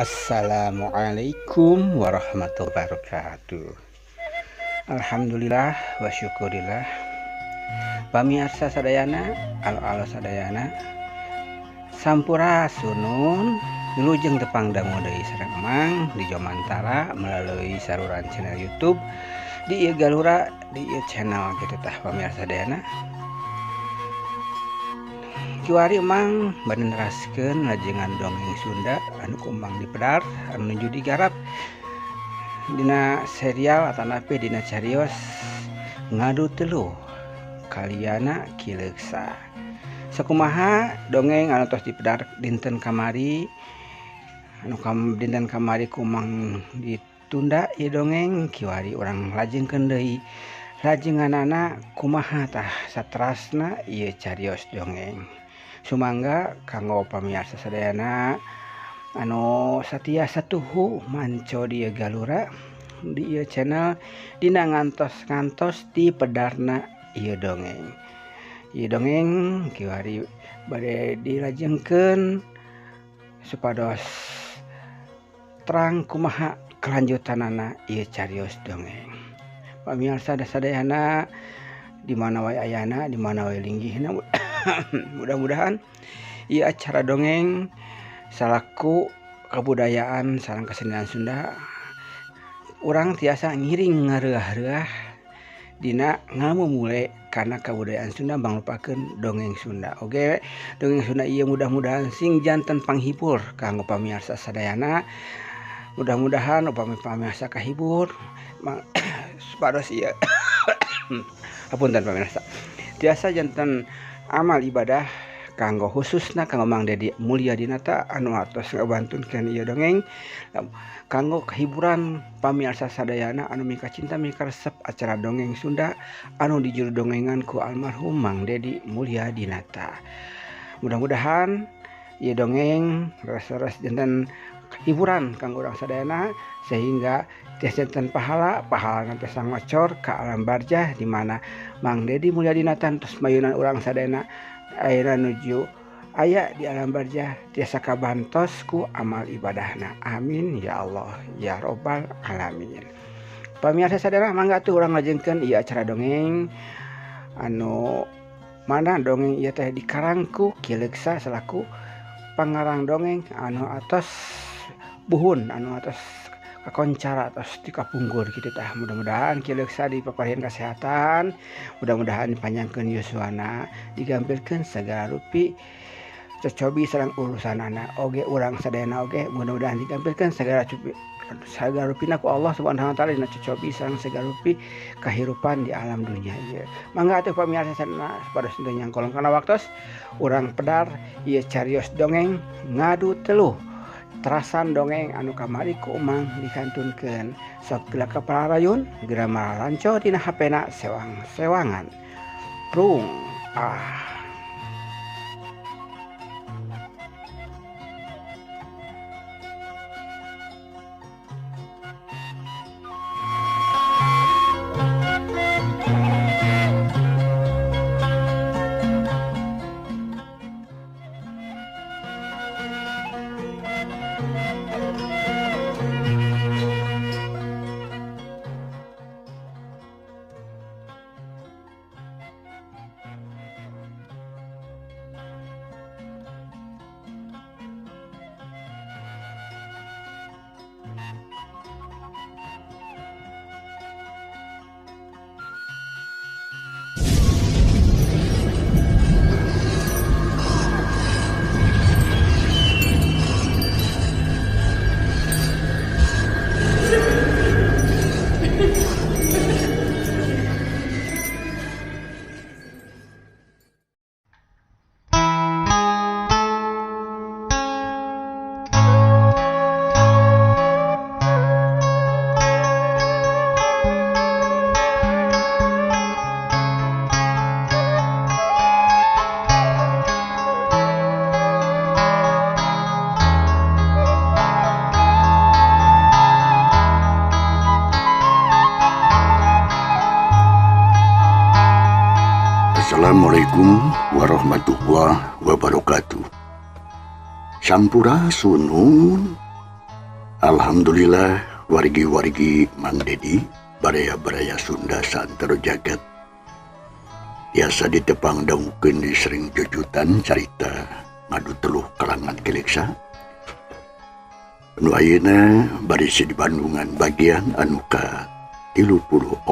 Assalamualaikum warahmatullahi wabarakatuh. Alhamdulillah wa syukurillah. Pamirsa sadayana, alo sadayana. Sampurasunun wilujeng tepang dangu deui sareng emang di Jomantara melalui saluran channel YouTube di ieu Galura di ieu channel kitu tah pamirsa sadayana. Kiwari emang baneraskeun lajengan dongeng Sunda anu kumbang dipedar anu nuju digarap dina serial atanapi dina carios ngadu teluh kaliana kileuksa. Sakumaha dongeng anu tos dipedar dinten kamari dinten kamari kumang ditunda ieu dongeng kiwari urang lajengkeun deui lajenganana kumaha tah saterasna ieu carios dongeng. Sumangga kanggo pamirsa sadayana anu satia satuhu manco di Galura di ieu channel dina ngantos-ngantos di pedarna ieu dongeng. Ieu dongeng kiwari bade dilajengkeun supados terang kumaha kelanjutanana ieu carios dongeng. Pamirsa sadayana di mana wae ayana, di mana wae linggihna mudah-mudahan ieu acara dongeng salaku kabudayaan sareng kesenian Sunda urang tiasa ngiring ngareuah-reuah dina ngamumule kana kabudayaan Sunda mangrupakeun dongeng Sunda. Oge dongeng Sunda ieu mudah-mudahan sing janten panghibur kanggo pamirsa sadayana. Mudah-mudahan upami pamirsa kahibur supados ieu hapunten pamirsa. Tiasa janten amal ibadah kanggo khususna kanggo Mang Dedi Mulyadinata anu atos ngabantunkeun ieu dongeng kanggo kehiburan pamirsa sadayana anu mika cinta mika resep acara dongeng Sunda anu dijuru dongengan ku almarhum Mang Dedi Mulyadinata. Mudah-mudahan ieu dongeng res-res janten hiburan kanggo urang sadayana sehingga tiasa janten pahala tiasa ngocor ka alam barzah di mana Mang Dedi Mulyadinata tos mayunan urang sadayana ayeuna nuju aya di alam barzah tiasa kabantos ku amal ibadahna. Amin ya Allah ya robbal alamin. Pamirsa sadayana mangga atuh urang lajengkeun ieu acara dongeng anu mana dongeng ieu teh dikarangku kileuksa selaku pangarang dongeng anu atos buhun anu atos kakoncara atos dikapungkur kitu tah. Mudah-mudahan kileuksa dipaparehan kesehatan, mudah-mudahan dipanjangkeun yuswana, digampilkeun sagala rupi cocobi sareng urusanana. Oge urang sadayana oge mudah-mudahan digampilkeun sagala rupina ku Allah Subhanahu wa taala dina cocobi sareng sagala rupi kahirupan di alam dunia ieu. Mangga atuh pamirsa sadayana sapados teu nyangkolong kana waktos urang pedar ieu carios dongeng ngadu teluh. Terasan dongeng anu kamari ku Umang dikantunkeun sok geula kaparayun geura maralanco dina hapena sewang-sewangan. Prung Assalamualaikum warahmatullahi wabarakatuh. Sampurasunun Alhamdulillah wargi-wargi Mang Dedi baraya-baraya Sunda santero jagat biasa ditepang daungkeun di sering jujutan carita ngadu teluh kalangan keleksa anu ayeuna barisi di Bandungan bagian anu ka 34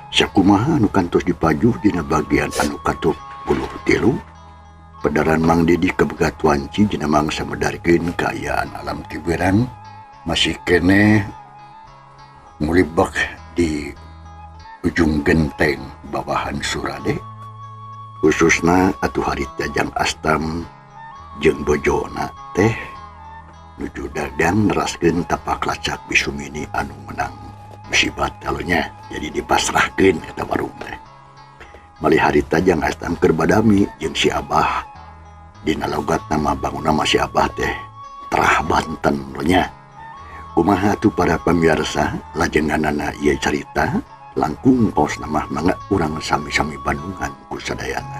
sakumaha anu kantos dipajuh dina bagian anu ka 33 Pedaran Mang Dedi kebegat wanci dina mangsa medarikeun kaayaan alam tiberan masih kene mulibak di ujung genteng bawahan Surade khususna atuh harita Jang Astam jeung bojona teh nuju dagang neraskeun tapak lacak Bisumini anu menang musibat kalunya jadi dipasrahkeun eta warung teh malih harita Jang Astam keur badami jeung si Abah dina logat nama bangun nama si Abah teh Terah Banten nya kumaha tuh para pemirsa lajenganana ieu carita langkung paus nama mangga urang sami-sami Bandungan ku sadayana.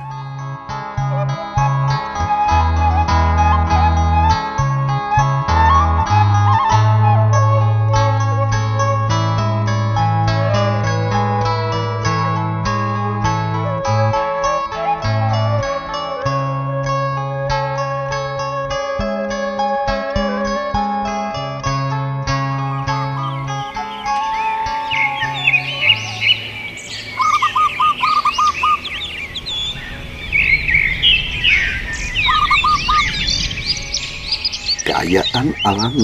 Keayaan alam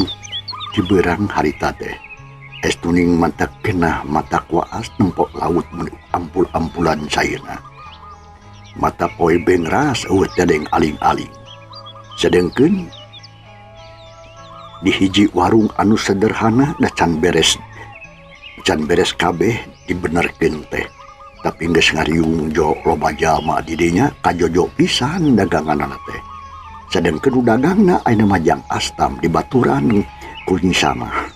Ciberang harita teh estuning mata kenah mata kuaas nempok laut ampul-ampulan sayeuna mata poe bengras eueuh tedeng aling-aling sedengkeun di hiji warung anu sederhana da can beres kabeh dibenerkeun teh tapi geus ngariung jo loba jalma di dinya kajojo pisan daganganna teh sedangkeun dagangna ayeuna mah Jang Astam di baturan kuring sama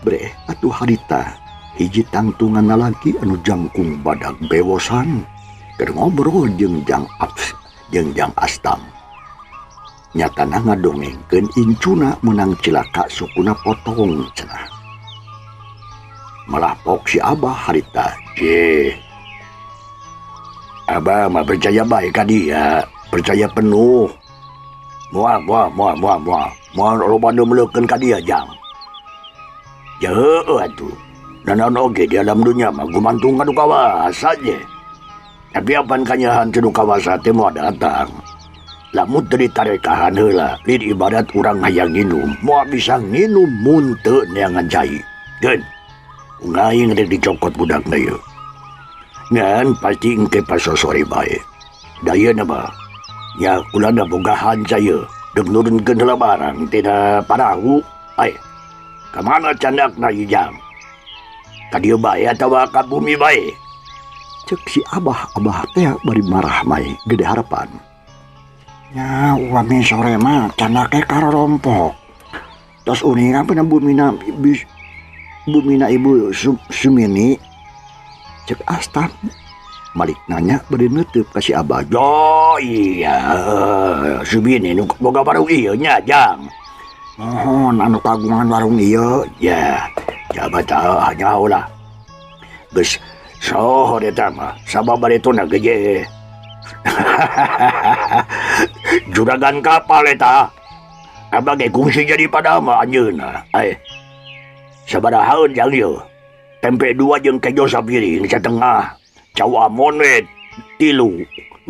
bre atuh harita hiji tangtungan lalaki anu jangkung badag bewosan keur ngobrol jeung Jang Astam nyatana ngadongengkeun incuna menang cilaka sukuna potong cenah malah pok si Abah harita Abah mah percaya bae ka dia percaya penuh mual loba nu meleukeun ka dia Jang jeuh atuh dan naon oge di alam dunya mah gumantung ka nu kawasa je tapi apan kanyahan nu kawasa teh moal datang lamun teu ditarekahan heula lid ibarat urang hayang nginum moal bisa nginum mun teu neangan cai geun ngaing rek dicokot budakna ieu ngan pasti engke pasosori bae dayeuna mah ya kulana bogahan saya deg nurunkeun heula barang tina padahu ai kamana candakna ieu Jang ka dieu bae atawa ka bumi bae cek si Abah teh bari marah mae gede harapan nya wami sore mah candake karorompok tos uningan pina bumina ibu Sumini cek Astam Malik nanya beri nutup kasih Abah yo iya Sumini nu boga warung ieu nya Jang mohon anu kagungan warung ieu ya jabata hanya ulah geus soho eta mah sababaretona geje juragan kapal eta Abah ge kungsi jadi pada mah anjeunna sabarahaeun Jang ieu tempe 2 jeung kejo sapiring satengah Cau amon we 3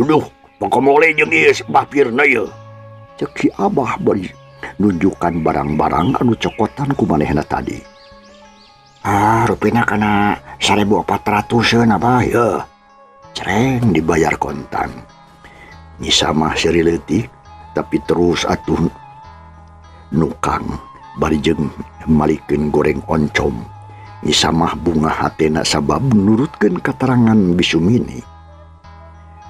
duh pakomole jeung ieu bapirna ieu cek si Abah bari nunjukkan barang-barang anu cokotan ku manehna tadi rupina kana 1.400 Abah ya cereng dibayar kontan nyisa mah seri leutik tapi terus atuh nukang bari jeung malikeun goreng oncom nyisa mah bunga hatena sabab menurutkeun keterangan Bisumini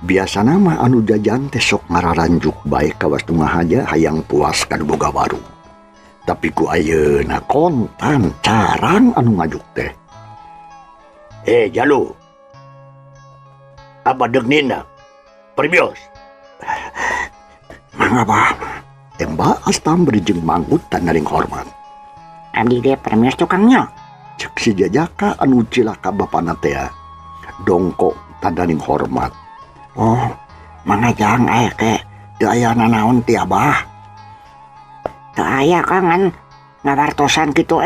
biasana mah anu jajan teh sok ngararanjuk bae kawas tengah aja hayang puas kana boga warung tapi ku ayeuna kontan carang anu ngajuk teh Jalu apa degnina perbios mangga Pak tembak Astam berijeng manggut tanaring hormat. Abdi ge permios tukangnya. Cek si Jajaka anu cilaka bapana teh dongkok tanaring hormat. Oh, mangajang aya ke teu aya nanaon ti Abah. Teu aya kangen ngabartosan kitu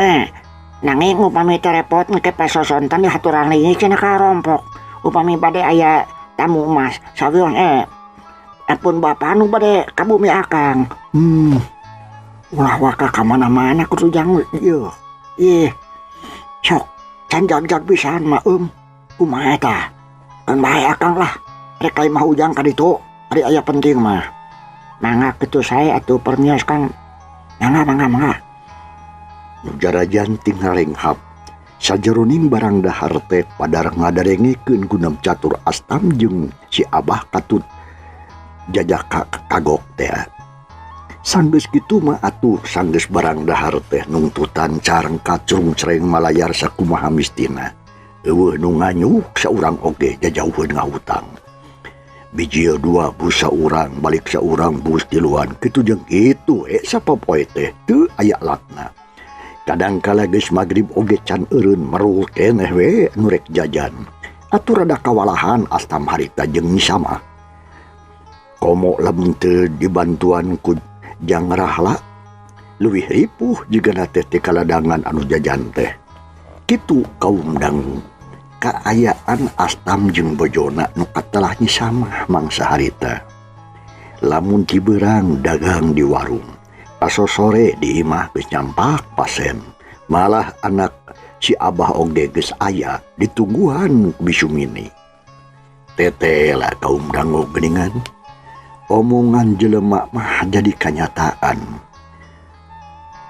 nanging upami teu repot engke pasosontan di haturan leungit cenah karompok. Upami bade aya tamu mas sawion apun bapa anu bade ka bumi akang. Ulah waka ka mana-mana kudu jang ieu. Ih. Sok can jag-jag pisan mah kumaha eta? Kan bae akang lah. Rek kai mah ujang ka ditu, ari aya penting mah. Mangga kitu sae atuh permios Kang. Mangga. Nujarajan tinggal renghap. Sajeroning barang dahar teh padar ngadarengikeun gunam catur Astam jeung si Abah katut Jajaka kagok teh. Sanggeus kitu mah atuh sanggeus barang dahar teh nungtutan careng kacrung cereng malayar sakumaha mistina. Eueuh nu nganyuk saurang oge jajauheun ngahutang. Biji dua bus saurang balik saurang bus tiluan kitu jeung kitu sapopoe teh teu aya latna. Kadangkala geus magrib oge can eureun merul keneh we nu rek jajan. Atuh rada kawalahan Astam harita jeung Nisama. Komo lamun teu dibantuan ku Jang Rahla leuwih ripuh jigana teh ti kaladangan anu jajan teh. Kitu kaum dangu kaayaan Astam jeung bojona nu katelah Nisama mangsa harita. Lamun ti beurang dagang di warung, pasosore di imah geus nyampak pasen. Malah anak si Abah oge geus aya ditungguhan bisu mini. Tete lah kaum dangu geuningan. Omongan jelema mah jadi kenyataan.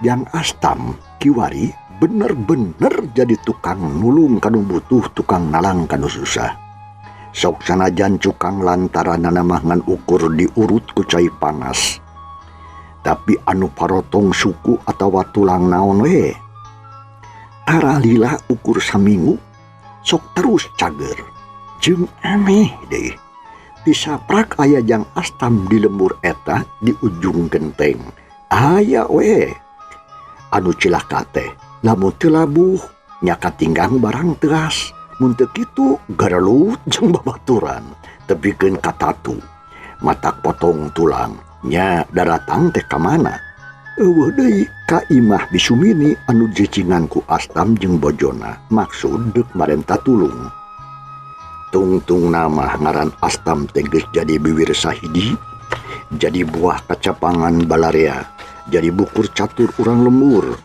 Jang Astam kiwari bener-bener jadi tukang nulung kanu butuh, tukang nalang kanu susah. Sok sanajan cukang lantaranana mah ngan ukur diurut ku cai panas. Tapi anu parotong suku atawa tulang naon we. Taralila ukur saminggu sok terus cager. Jeung aneh deh. Disaprak aya Jang Astam di lembur eta di ujung genteng. Aya we. Anu cilaka teh lamun teu labuh nya katinggang barang teras. Mun teu kitu garelut jeung babaturan tepikeun ka tatu. Matak potong tulang nya daratang teh ka mana? Eueuh deui ka imah bisumini anu jecingan ku Astam jeung bojona. Maksud deuk marenta tulung. Tungtung nama ngaran Astam teges jadi bibir sahidi, jadi buah kacapangan balarea, jadi bukur catur urang lembur,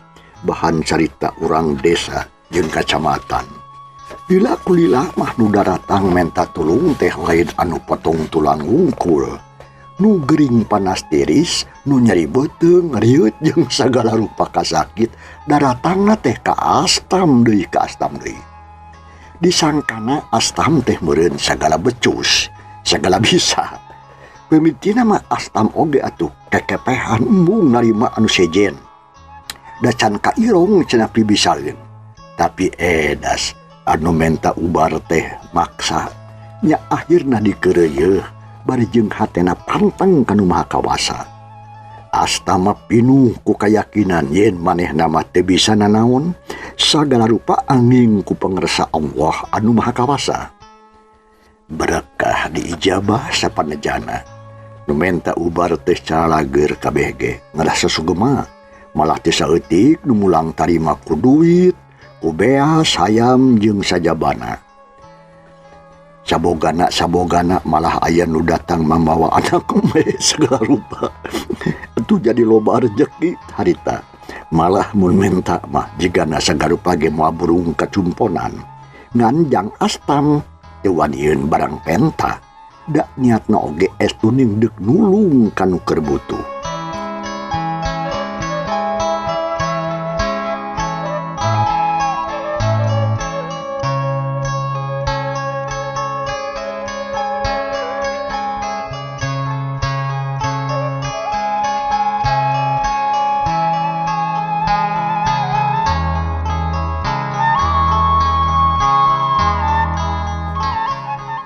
bahan carita urang desa jeung kacamatan. Lila kulila mah nu daratang menta tulung teh lain anu potong tulang wungkul, nu gering panas tiris, nu nyeri beteung riut jeung sagala rupa kasakit, daratangna teh ka Astam deui ka Astam deui. Disangkana Astam teh meureun sagala becus, sagala bisa. Pemitina mah Astam oge atuh kekepehan embung narima anu sejen. Da can kairong cenah pibisaeun. Tapi edas anu menta ubar teh maksa nya akhirna dikeureuyeun bari jeung hatena panteng kanu maha kawasa. Astam pinuh ku kayakinan yen manehna mah teu bisa nanaon sagala rupa angin ku pangarsa Allah anu maha kawasa. Berkah diijabah sapanejana. Nu menta ubar teh calager kabeh ge ngarasa sugema. Malah teu saeutik nu mulang tarima ku duit, ku beas, hayam jeung sajabana. Sabogana malah aya nu datang membawa anak segala rupa. Itu jadi loba rezeki harita. Malah mun menta mah jigana sagarupa ge moal burung kacumponan. Ngan Jang Astam teu wanieun barang penta. Da niatna oge estu ningdeuk nulung kanu keur butuh.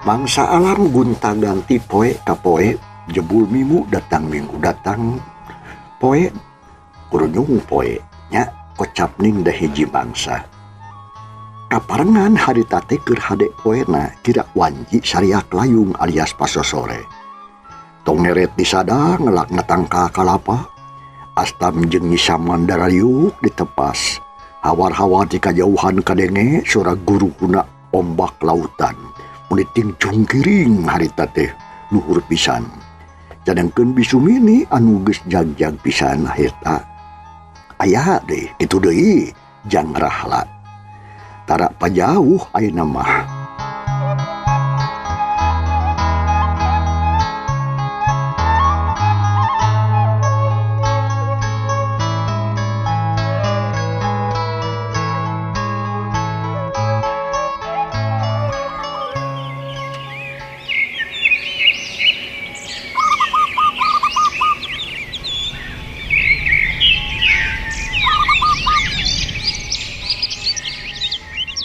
Mangsa alam gunta ganti poe ka poe, jebul minggu datang minggu datang. poe kurunung poe nya kocap ning da hiji bangsa kaparengan harita teh keur hade poena tidak wanji sariak layung alias paso sore tong neret disada ngelak ngetangka kalapa Astam jeung Nyi Samandararyuk ditepas hawar-hawar di kajauhan kadenge suara guru kuna ombak lautan muniting cungkiring harita teh luhur pisan jadangkeun Bisumini anu geus jagjag pisan harita aya deh itu deui Jang Rahla tara pajauh ayeuna mah.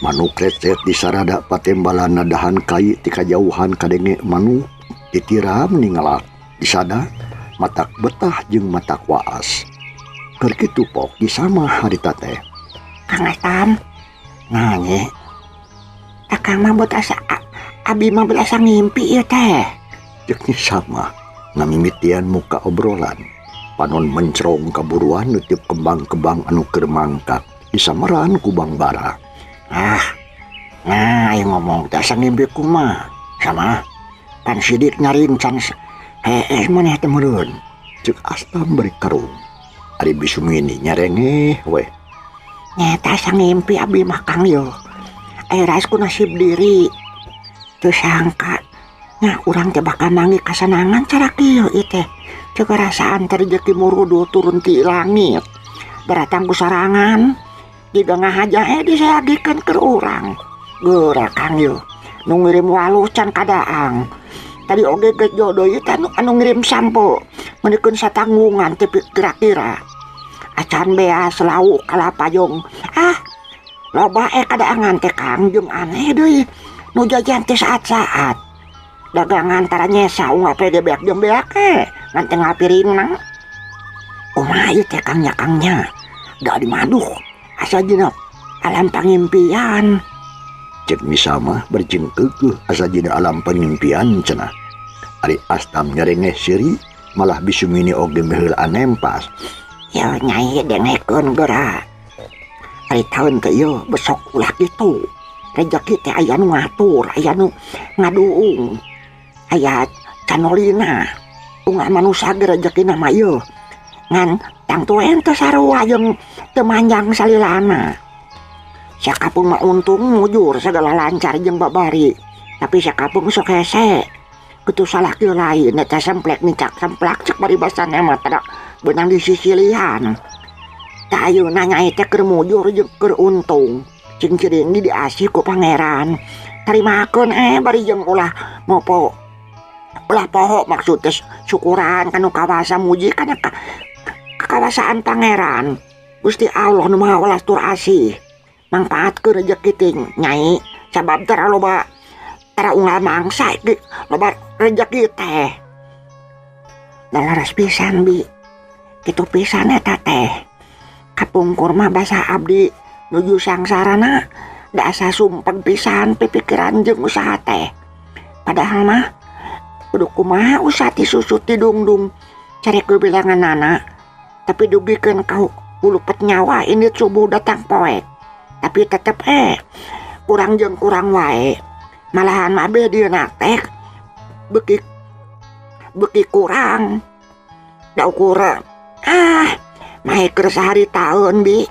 Manuk lecet di sarada patembalan nadahan kai ti kajauhan kadenge manuk ditiram ningalak disada matak betah jeung matak waas keur kitu pok disama harita teh Kang Astam nanye akang mah buat asa abi mah berasa ngimpi ieu teh jeung sama ngamimitian muka obrolan panon mencrong kaburuan nutip kembang-kembang anu keur mangkat disamaran ku Bang Bara. Nah, yang ngomong dasar ngimpi kumah sama pan sidik nyaring can maneh teh meureun cek Astam beri karung ari Bisumini nyarengeh we nyata sang ngimpi abi mah Kang yo ras ku nasib diri teu sangka nya urang teh bakal manggi kasanangan cara kieu ieu teh ceuk rasaan rezeki murudu turun ti langit beratang ku sarangan jika ngahaja disayagikeun keur urang geura Kang yo nu ngirim walucan kadaang tadi oge geus jodoh ieu teh anu ngirim sampo menikeun satanggungan teh kira-kira acan bea selau kalapayong loba kadaangan teh Kang jeung aneh deui nu jajan teh saat-saat dagangan tara nyesa unggal pede beak jeung beak ngan teh ngapirinna kumaha ieu teh Kang nya da di maduh asa jenap alam pangimpian cek misama berjeng keukeuh asa jina alam pangimpian cenah ari Astam nyarengeh siri malah Bisumini oge meheulaan nempas ya nyai dengekeun geura ari taun teh ieu besok ulah kitu rezeki teh aya nu ngatur aya nu ngaduung aya canolina unggal manusia ge rezekina mah ieu ngan tang tuen teu sarua jeung teu manjang salilana sakapung mah untung mujur segala lancar jeung babari tapi sakapung sok hese kudu salah kieu lain eta semplek nicak semplak cek paribasanna mah tara beunang di sisi lian tah ayeuna nyai teh keur mujur jeung keur untung cing ceuring diasih ku pangeran tarimakeun bari jeung ulah mopo ulah poho maksud teh syukuran kanu kawasa muji kana kekawasaan pangeran Gusti Allah nu Maha Welas tur Asih mangpaatkeun rezeki teh nyai sabab tara loba tara unggal mangsa loba rezeki teh dalaras pisan bi kitu pisan eta teh kapungkur mah basa abdi nuju sangsarana da asa sumpeg pisan pipikiran jeung usaha teh padahal mah kudu kumaha usaha ti susut ti dungdung cari kebilanganana tapi dugikeun kau ulupet nyawa ini subuh datang poek tapi tetep kurang jeung kurang wae malahan mah bedieuna teh beki kurang da ukuran mahe keur sahari taeun bi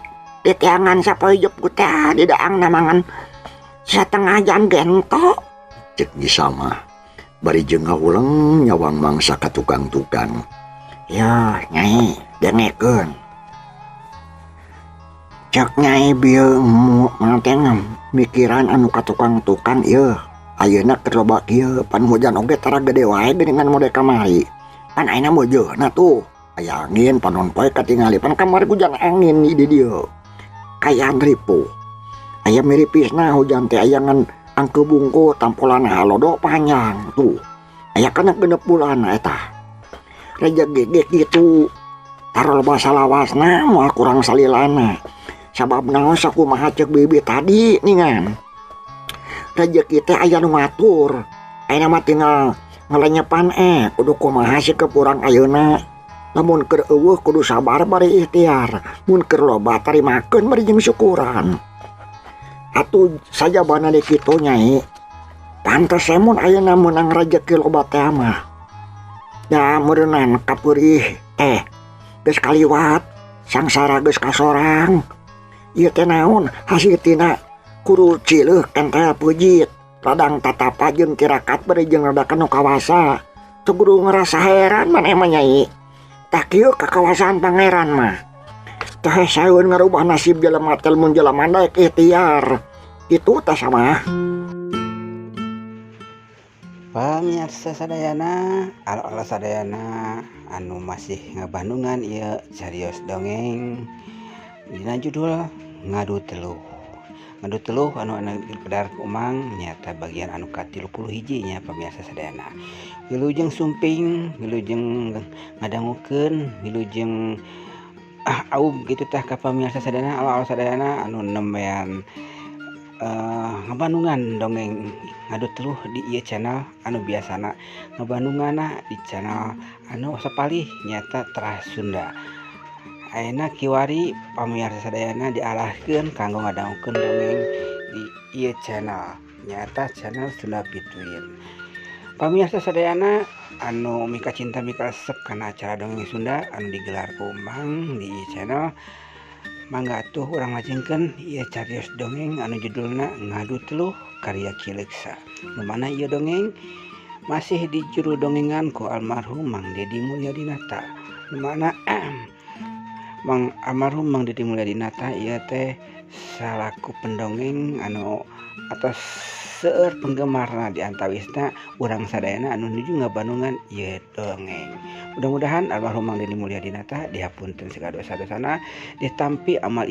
diteangan sapoe jep ku teh di daang namangan satengah jam gento cek disama bari jeung ngawuleng nyawang mangsa ka tukang-tukang ya nyai dengekeun cek nyai bieu manteng mikiran anu ka tukang-tukang ieu ayeuna keur loba kieu pan hujan oge tara gede wae dengan mode kamari pan ayeuna mojeuna tuh aya angin panon poe katingali pan kamari hujan angin di dieu kayaan ripuh aya miripisna hujan teh aya ngan angke bungku tampolan halodo panjang tuh aya kana genep bulan eta rezeki gitu Taruh bahasa lawasna moal kurang salilana. Sabab naon sakumaha cek bibi tadi ningan. Rezeki teh aya nu ngatur. Ayeuna mah tinggal ngalenyepan kudu kumaha sih kepurang ayeuna. Lamun keur eueuh kudu sabar bari ikhtiar. Mun keur loba tarimakeun bari jeung syukuran. Atuh sajabana di kitu nyai. Pantes mun ayeuna meunang rezeki loba teh mah. Da meureunnan kapeurih teh geus kaliwat, sangsara geus kasorang. Ieu teh naon hasil tina kudu cileuh kentel pujit. Radang tatapa jeung tirakat bari jeung rada kanu kawasa. Teu kudu ngerasa heran maneh mah nyai. Tak kieu kakawasan pangeran mah. Teh saeun ngarubah nasib jelema teh mun jelema daek ikhtiar. Itu teh sama. Pamirsa sadayana, ala sadayana anu masih ngabandungan ieu carios dongeng dina judul Ngadu Teluh. Ngadu Teluh anu pedar kumang nyata bagian anu ka-31 nya pamirsa sadayana. Wilujeng sumping, wilujeng ngadangukeun, wilujeng aub gitu tah ka pamirsa sadayana, ala sadayana anu nembean ngabandungan dongeng Ngadu Teluh di ieu channel anu biasana ngabandunganna di channel anu sapalih nyata Terah Sunda. Ayeuna kiwari pamirsa sadayana diarahkeun kanggo ngadangukeun dongeng di ieu channel nyata channel Sunda Between. Pamirsa sadayana anu mika cinta mika resep kana acara dongeng Sunda anu digelar ku Mang di ieu channel. Mangga atuh urang lajengkeun ieu carios dongeng anu judulna Ngadu Teluh karya Ki Leksa. Nu mana ieu dongeng masih dijuru dongengan ku almarhum Mang Dedi Mulyadinata. Nu mana almarhum Mang Dedi Mulyadinata ieu teh salaku pendongeng anu atos seueur penggemarna di antawisna urang sadayana anu nuju ngabandungan ieu dongeng. Mudah-mudahan almarhum Mang Dedi Mulyadinata dihapunten segala dosa-dosana, ditampi amal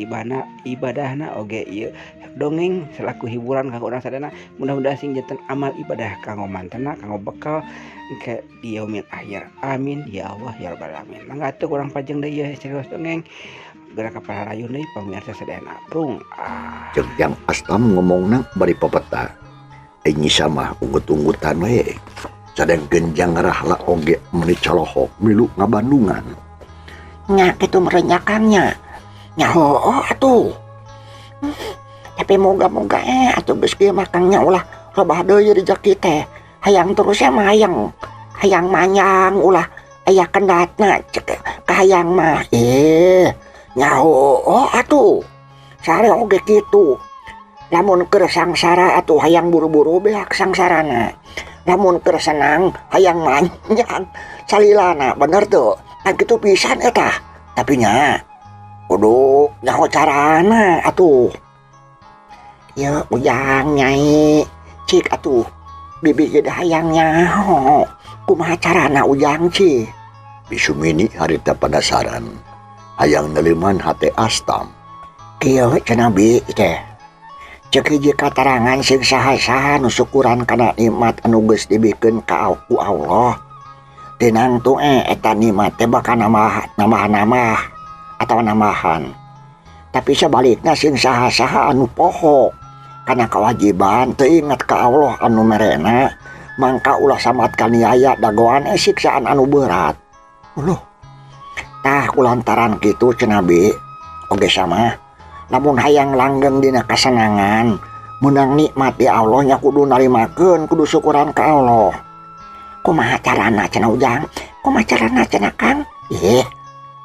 ibadahna oge ieu dongeng selaku hiburan kanggo urang sadayana. Mudah-mudahan sing janten amal ibadah kanggo mantena, kanggo bekal ke di yaumil akhir. Amin ya Allah ya rabbal alamin. Mangga atuh urang pajeng deui ieu carios dongeng. Gerak kapal rayun deui pamirsa sadayana. Prung. Jeung yang Astam ngomongna bari pepeta. Ini sama unggut-unggutan we. Sadeng genjang rahla oge meuni colohok milu ngabandungan. Nya kitu merenyakannya. Nya heueuh atuh. Tapi moga-moga atuh geus kieu mah Kang nya ulah robah deui rezeki teh. Hayang terus mah hayang manyang ulah aya kendatna cek kahayang mah. Nya heueuh atuh. Sare oge kitu. Lamun keur sangsara atuh hayang buru-buru beak sangsarana. Lamun keur senang hayang manjang salilana, bener tuh. Kan kitu pisan eta. Tapi nya kudu nyaho carana atuh. Ya ujang nyai cik atuh. Bibi ge hayang nyaho. Kumaha carana ujang cik? Bisumini harita penasaran. Hayang neliman hate Astam. Kieu cenah bi teh. Cek hiji katerangan sing saha-saha nu syukuran kana nikmat anu geus dibikeun ka Allah. Tinang tu eta nikmat teh bakal nambah atawa nambahan. Tapi sebalikna sing saha-saha anu poho kana kewajiban teu inget ka Allah anu merena, mangka ulah samat kaniaya dagoan siksaan anu berat. Uluh. Tah kulantaran kitu cenah bi oge sama. Namun hayang langgeng dina kasenangan, menang nikmat di Allah nya kudu narimakeun, kudu syukuran ka Allah. Kumaha carana cenah ujang? Kumaha carana cenah Kang?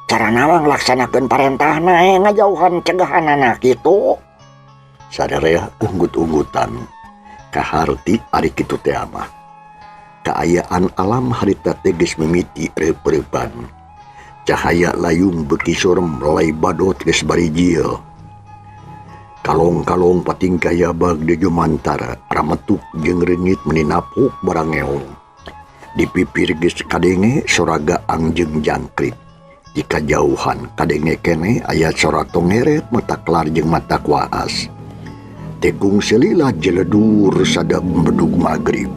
Carana mah nglaksanakeun parentahna ngajauhan cegahanana kitu. Sadarea unggut-unggutan kaharti ari kitu teh mah. Kaayaan alam harita teh geus mimiti reup-reupan. Cahaya layung beuki surem lay badot geus bari jieu. Kalong-kalong pating kaya bag di jumantara rametuk jeung reungit meuni napuk barang ngeong. Di pipir geus kadenge soraga angjeng jangkrik. Di kajauhan kadenge kene aya sora tongeret mata kelar jeung mata kuaas. Tegung selila jeledur sada bedug magrib.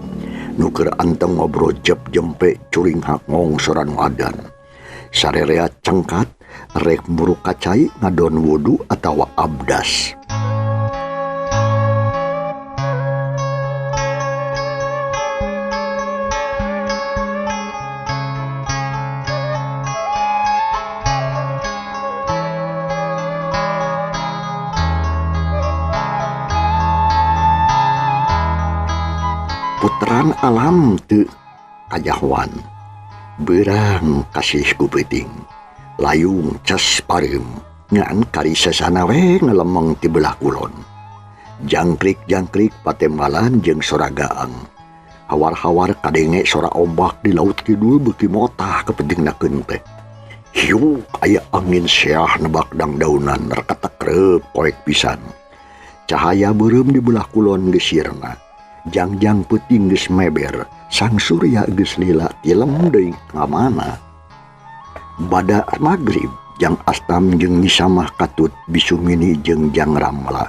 Nu keur anteng ngobrol cep jempe curing hakngong soran wadan. Sarerea cengkat rek muru kacai ngadon wudu atawa abdas. Putaran alam teu kajahwan berang kasih kupeting layung cas pareum ngan kari sasana we ngelemeng ti belah kulon jangkrik-jangkrik patemalan jeung soragaang hawar-hawar kadenge sora ombak di laut kidul beuki motah kepentingnakeun teh hiu aya angin seah nebak dangdaunan rekatekreup poek pisan cahaya beureum di belah kulon geusirna jangjang peuting geus meber sang surya geus lila tilem deui ngamana bada magrib jang astam jeung nisamah katut bisumini jeung jang ramla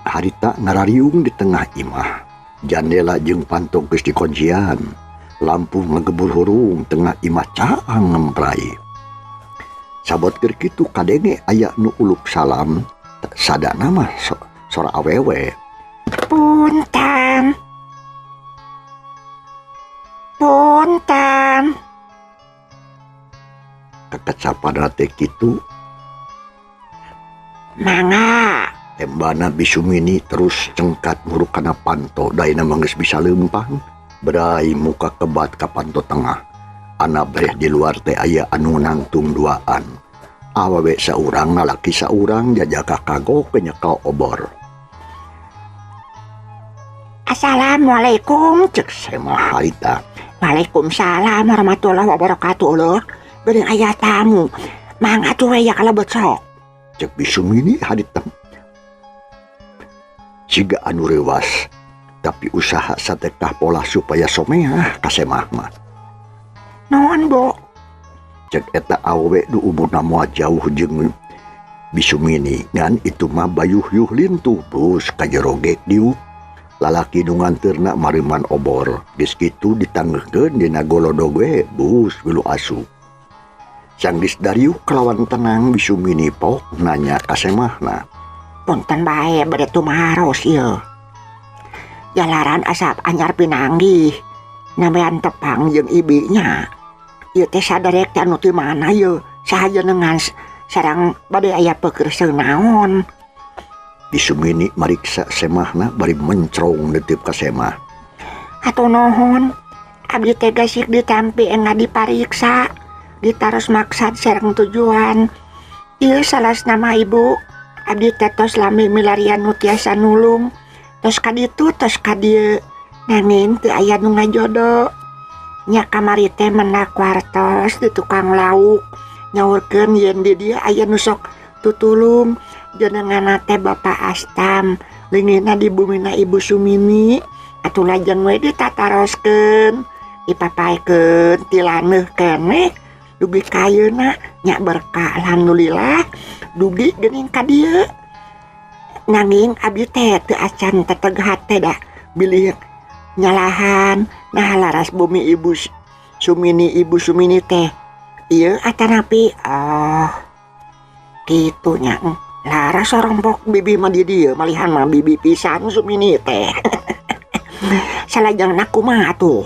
harita ngarariung di tengah imah jandela jeung pantog geus dikuncian lampu ngagebur hurung tengah imah caang ngemprai sabot keur kitu kadenge aya nu uluk salam sadana mah sora awewe Punten. Kekacapan teh kitu mangga tembana bisumini terus cengkat murukana panto daina manggeus bisa leumpang berai muka kebat ka panto tengah ana breh di luar teh aya anu nangtung duaan awewe saurang nalaki saurang jajaka kagok nyekel obor. Assalamualaikum Cek semah harita. Waalaikumsalam warahmatullahi wabarakatuh. Beureung aya tamu mangga atuh we ya kalebet sok. Cek bisumini harita siga anu rewas tapi usaha satekah pola supaya someah kasemah mah. Naon bo? Cek eta awewe du umurna moal jauh jeung bisumini ngan itu mah bayuh-yuh lintuh bus ka jero gek diuk lalaki nu nganteurna mariman obor geus kitu ditanggeukeun dina golodog we bus wilu asu Canggis Dariuk kelawan tenang bisumini pok nanya kasemahna. Punten bae bade tumaros ieu. Jalaran asap anyar pinanggih. Nabean tepang jeung ibinya. Ieu teh saderek teh anu teu mana ieu. Sahaja nengan sareng bade aya peukeurseun naon. Bisumini mariksa semahna bari mencrong neuteup ka semah. Atuh nuhun. Abdi teh gasik ditampi enggak dipariksa. Ditaros maksad sareng tujuan. Ieu salas nama ibu. Abdi teh tos lami milarian nu tiasa nulung. Tos ka ditu tos ka dieu. Nanging teu aya nu ngajodo. Nya kamari teh mendak wartos di tukang lauk. Nyaurkeun yen di dieu aya nu sok tutulung. Jenenganna teh Bapak Astam. Leungitna di bumina Ibu Sumini. Atuh lajeng we ditataroskeun. Dipapaekeun tilaneuh keneh. Dugi kayeuna nya berkah alhamdulillah dugi geuning ka dieu. Nanging abdi teh teu acan tetegah teh da bilih nyalahan nah laras bumi Ibu Sumini teh ieu atanapi kitu nya laras sorompok bibi mah di dieu malihan mah bibi pisan Sumini teh. Salajengna kumaha atuh?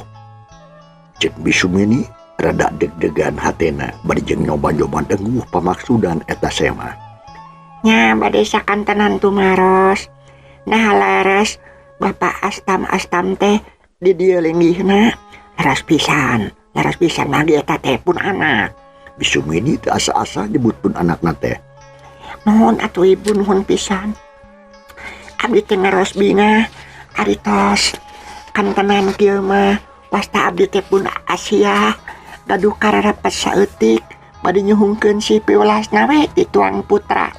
Cek Bisumini rada deg-degan hatena bari jeung nyoba-nyoba denguh pamaksudan eta semah. Nya bade sakantenan tumaros. Nah laras Bapak Astam teh di dieu linggihna laras pisan lagi eta teh pun anak. Bisumini teu asa-asa nyebut pun anakna teh. Nuhun atuh ibu nuhun pisan. Abdi teh ngaros bingah ari tos kantenan kieu mah pasta abdi teh pun Asia. Gaduh kararapat saeutik bade nyuhungkeun si piwelasna we ti Tuang Putra.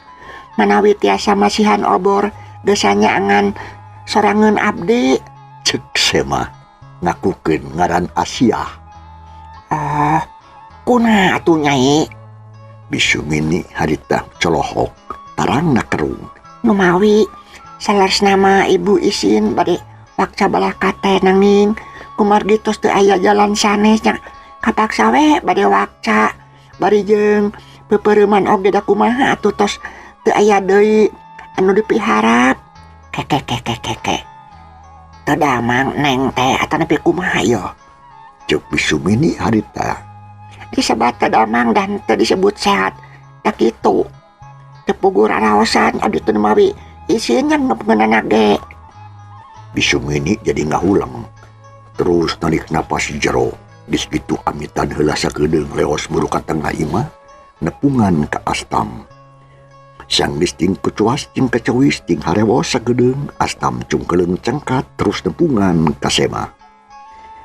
Manawi tiasa masihan obor geus angan sorangeun abdi. Cek semah ngakukeun ngaran Asia. Kunaha atuh Nyai? Bisumini harita colohok tarangna kerung. Nu mawi salares nama Ibu isin bade wakca balaka teh nanging kumargi tos teu aya jalan sanes nya kapaksa we bade wakca bari jeung pepeureuman oge da kumaha atuh tos teu aya deui anu dipiharap keke teu damang neng teh atuh nepi kumaha yo Cek Bisumini harita. disebat teu damang dan teu disebut sehat da kitu teu pugur araosan abdi teu mawi isinya ngeunana ge. Bisumini jadi ngahulang. Terus narik napas jero. Di segitu amitan heula sakedeung leos buru ka tengah imah nepungan ka Astam. Sang listing kecuas jeung kecewis ting harewos sakedeung Astam cungkeleung cengkat terus nepungan ka Sema.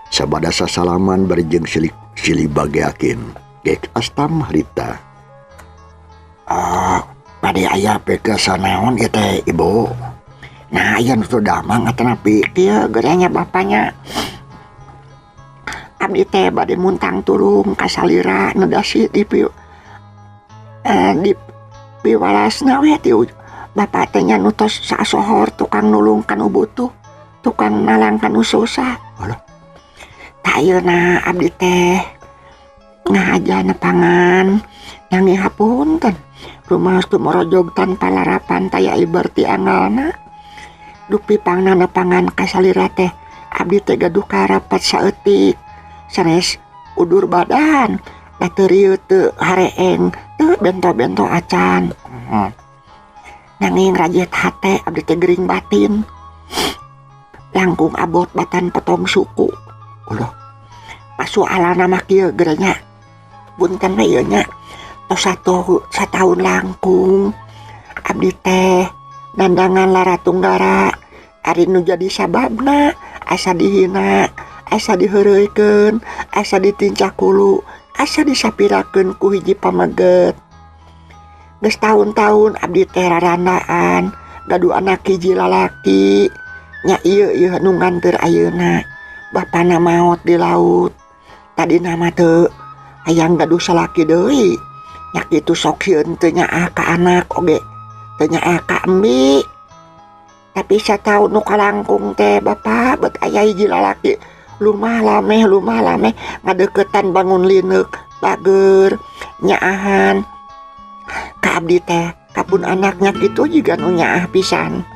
Sabada sasalaman bari jeung silih bageakeun gek Astam harita. Bade aya peke sanaon ieu teh ibu. Nah aya nu teu damang atanapi kieu gerenya bapaknya. Abdi teh bade muntang tulung ka salira nu dasi di piwalasna we ti bapak teh nya nu tos sasohor tukang nulung kanu butuh, tukang nalang kanu susah. Alah. Tah ayeuna abdi teh ngahaja nepangan nyangi hapunten. Rumaos tumorojog tanpa larapan taya iberti angalna. Dupi pangna nepangan ka salira teh abdi teh gaduh karapat saeutik. Sanes udur badan da teu rieu teu hareeng teu bento-bento acan. Nanging rajet hate abdi teh gering batin. Langkung abot batan potong suku. Ulah. Pasualana mah kieu gerenya. Punten we ieu nya. Tos sataun langkung abdi teh nandangan lara tunggara ari nu jadi sababna asa dihina, asa diheureuykeun, asa ditincak kulu, asa disapirakeun ku hiji pameget. Geus taun-taun abdi teh rarandaan gaduh anak hiji lalaki nya ieu nu nganteur ayeuna bapana maot di laut. Tadina mah teu hayang gaduh salaki deui. Nya kitu sok sieun teu nyaah ka anak oge, teu nyaah ka embi. Tapi sataun nu kalangkung teh bapa bet aya hiji lalaki lumah lameh ngadeuketan bangun lineuk bageur nyaahan ka abdi teh kapun anaknya kitu jiga nu nyaah pisan.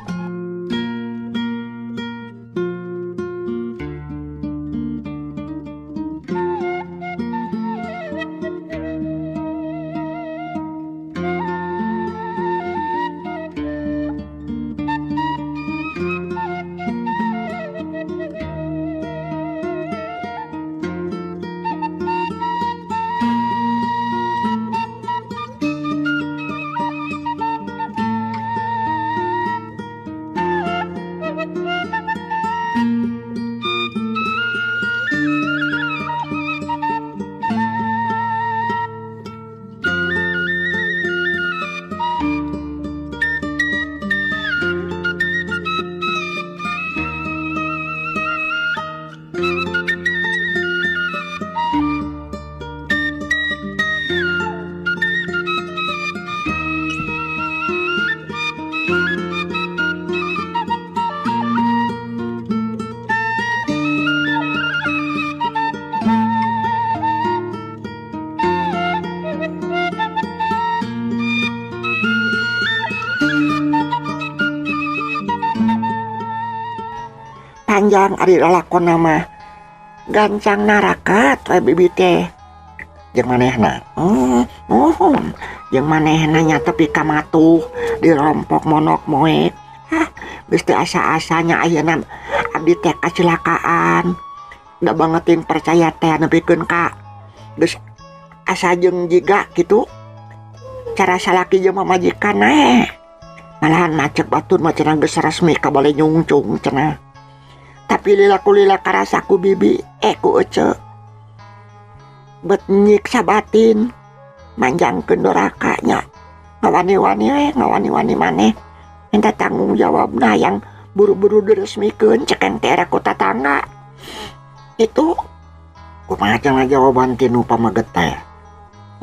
Panjang ari lalakon nama gancang narakat we bibi teh jeung manehna jeung manehna nya tepi ka matuh dirompok monok moek geus teu asa-asanya ayeuna abdi teh kacilakaan da bangeting percaya teh nepikeun ka geus asa jeung jiga kitu cara salaki jeung mamajikan malahan macet batur mah cenah geus resmi ka bale nyungcung cenah. Tapi lila karasaku bibi ku ece bet nyiksa batin manjangkeun dorakanya ngawani-wani maneh minta tanggung jawabna yang buru-buru diresmikeun cekeng teh era ku tatangga. Itu kumaha cenah jawaban tinu pameget teh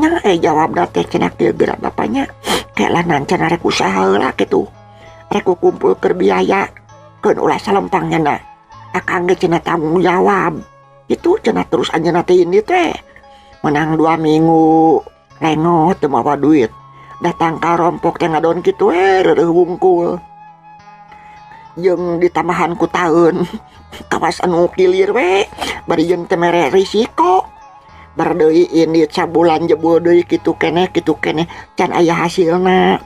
nya jawabna teh cenah kieu geura bapaknya kelanan cenah rek usaha heula kitu rek kumpulkeun biaya keun ulah salempangnya akang ge cenah tanggung jawab itu cenah terus anjeunna teh ini teh menang 2 minggu rengot teu mawa duit datang ka rompok teh ngadon kitu reureuh wungkul jeung ditambahan ku taeun kawas anu kilir we bari jeung teu mere risiko bar deui indit sabulan jebul deui kitu keneh can aya hasilna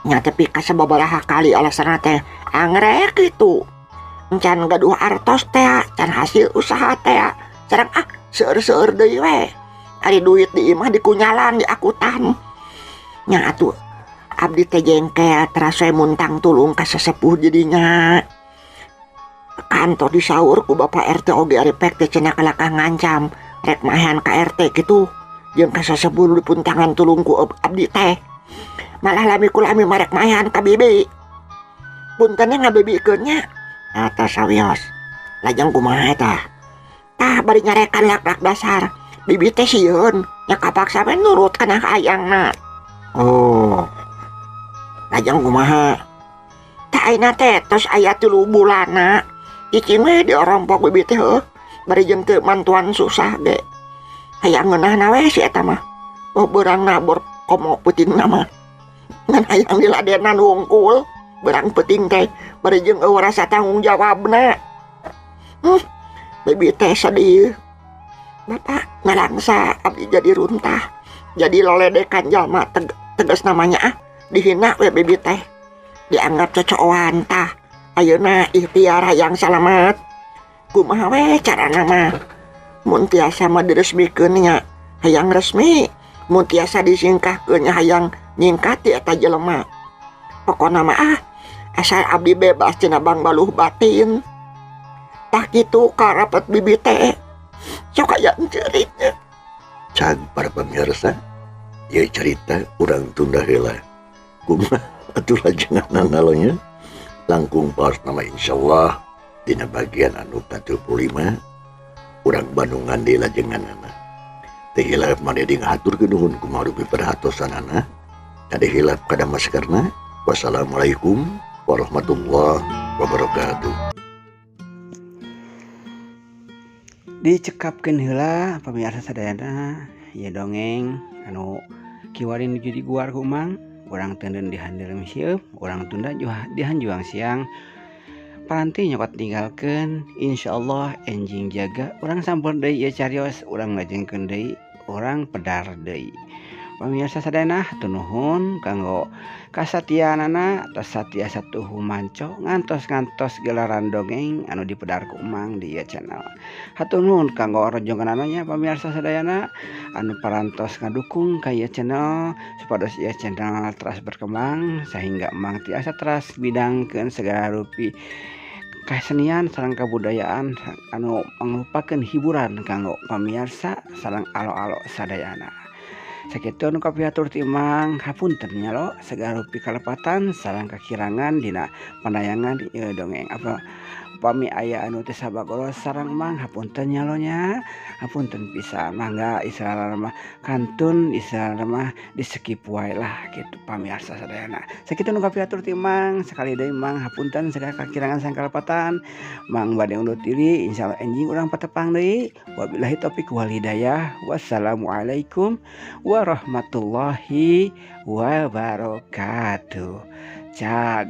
nya tapi ka sababaraha kali alasanna teh angrek kitu can gaduh artos teh can hasil usaha teh sareng seueur-seueur deui we ari duit di imah dikunyalan di akutan nya atuh abdi teh jengkel terasa muntang tulung ka sesepuh jadinya kantor disaur ku bapak RT oge ari pek teh cenah kalakah ngancam rek mahan ka RT gitu jeung ka sesepuh dipuntangan tulung ku abdi teh malah lami marek mahan ka bibi puntenna ngabibikeun nya eta sawios lajeng kumaha tah bari nyarekan lak-lak dasar bibi teh sieun nya kapaksa we nurut kana hayangna oh lajeng kumaha tah ayeuna teh tos aya 3 bulanna cicing we diompok bibi teh bari jeung teu mantuan susah ge hayang ngeunahna we si eta mah beurang nabor komo peutingna mah ngan hayang diladenan wungkul berang peuting teh bari jeung eueuh rasa tanggung jawabna bibi teh sedih bapak ngarangsa abdi jadi runtah jadi loledekan jalma tegas namanya dihina we bibi teh dianggap cocokan tah ayeuna ikhtiar hayang salamet kumaha we carana mah mun tiasa mah diresmikeun nya hayang resmi mun tiasa disingkahkeun nya hayang nyingkat ti eta jelema pokona mah asal abdi bebas cenah bang baluh batin tah kitu karapet bibi teh sok aya ceritnya Cag para pemirsa ya cerita urang tunda heula kumaha atuh lajengan nalonya langkung pas nama insyaallah dina bagian anu 45 urang Bandungan di lajenganana teh hilap mane ngaturkeun nuhun kumaha rupi perhatosanana tadi hilap kada maskerna wassalamualaikum warahmatullahi wabarakatuh. Dicekapkeun heula pamirsa sadayana ya dongeng anu kiwari nuju di guar kumang urang tenden dihandelem sieup urang tunda dihanjuang siang paranti nyokot tinggalkeun insyaallah enjing jaga urang sampun deui ieu carios urang ngajengkeun deui urang pedar deui pamirsa sadayana hatur nuhun kanggo kasatianana tos satia satuhu manco ngantos gelaran dongeng anu dipedar ku Emang di ieu channel. Hatur nuhun kanggo rojonganana nya pamirsa sadayana anu parantos ngadukung ka ieu channel supados ieu channel terus berkembang sehingga Emang tiasa terus bidangkeun segala rupi kasenian sareng kabudayaan anu mangrupakeun hiburan kanggo pamirsa sareng alo-alo sadayana. Sakitu anu kapiatur ti Emang hapunten nya lo segala rupi kalepatan sareng kakirangan dina pandayangan ieu dongeng apa upami aya anu teu sabagoro sareng Emang hapunten nya lo nya hapunten pisan mangga istilahna mah kantun istilahna mah di skip wae lah kitu pamirsa sadayana. Sakitu anu kapiatur ti Emang sakali deui Emang hapunten segala kakirangan sareng kalepatan Emang bade undur diri insyaallah enjing urang patepang deui wabillahi taufik wal hidayah wassalamualaikum warahmatullahi wabarakatuh. Cag